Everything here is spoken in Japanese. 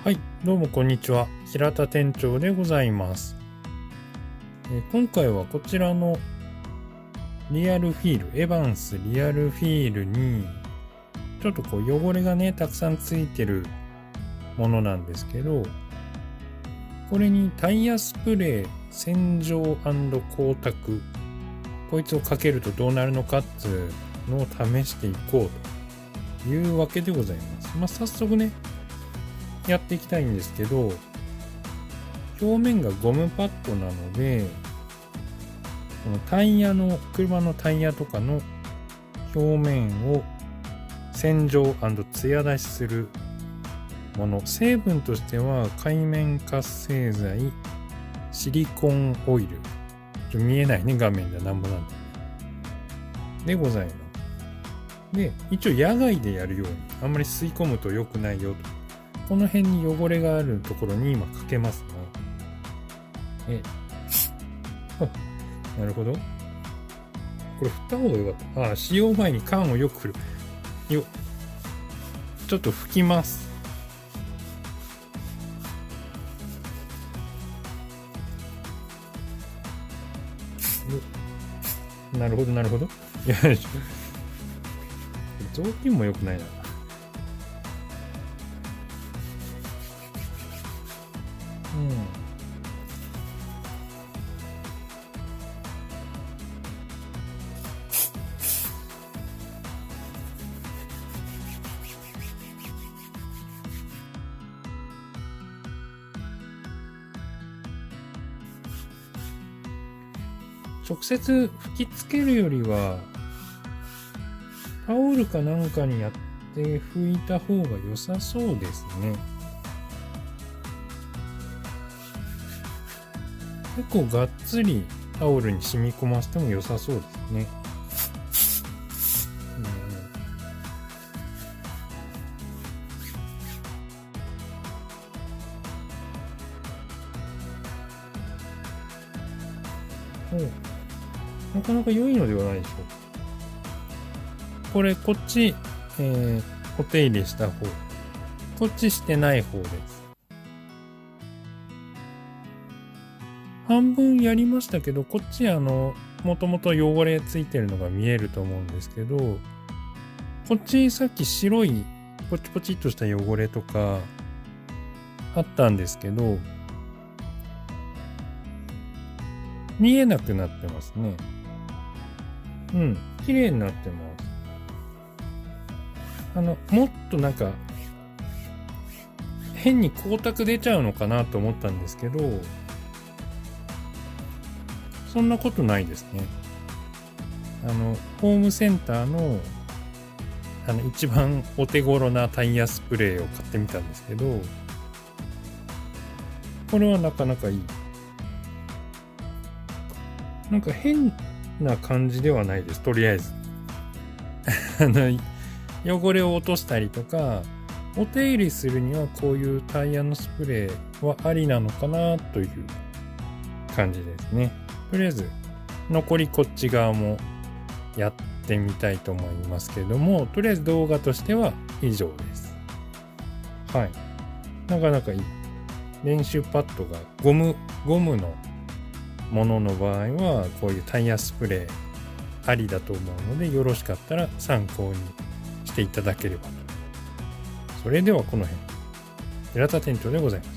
はい、どうもこんにちは。平田店長でございます。今回はこちらのリアルフィール、エバンスリアルフィールにちょっと汚れがね、たくさんついてるものなんですけど、これにタイヤスプレー、洗浄&光沢、こいつをかけるとどうなるのかっていうのを試していこうというわけでございます。早速ね、やっていきたいんですけど、表面がゴムパッドなので、このタイヤの、車のタイヤとかの表面を洗浄&艶出しするもの、成分としては界面活性剤、シリコンオイル、見えないね、画面ではなんぼなんだでございます。で、一応野外でやるように、あんまり吸い込むと良くないよと。この辺に汚れがあるところに今かけますね。なるほど。これ振った方がよかった。使用前に缶をよく振る。ちょっと拭きます。なるほど、なるほど。よいしょ。雑巾も良くないな。直接吹きつけるよりは、タオルかなんかにやって拭いた方が良さそうですね。結構がっつりタオルに染み込ませても良さそうですね。なかなか良いのではないでしょうか。これ、こっち、お手入れした方。こっちしてない方です。半分やりましたけど、こっちもともと汚れついてるのが見えると思うんですけど、こっちさっき白いポチポチっとした汚れとかあったんですけど、見えなくなってますね。綺麗になってます。もっとなんか、変に光沢出ちゃうのかなと思ったんですけど、そんなことないですね。ホームセンターの、一番お手頃なタイヤスプレーを買ってみたんですけど、これはなかなかいい。なんか変な感じではないです。とりあえず。汚れを落としたりとか、お手入れするにはこういうタイヤのスプレーはありなのかなという感じですね。とりあえず、残りこっち側もやってみたいと思いますけれども、とりあえず動画としては以上です。はい。なかなかいい。練習パッドがゴムのものの場合はこういうタイヤスプレーありだと思うので、よろしかったら参考にしていただければと。それではこの辺、平田店長でございます。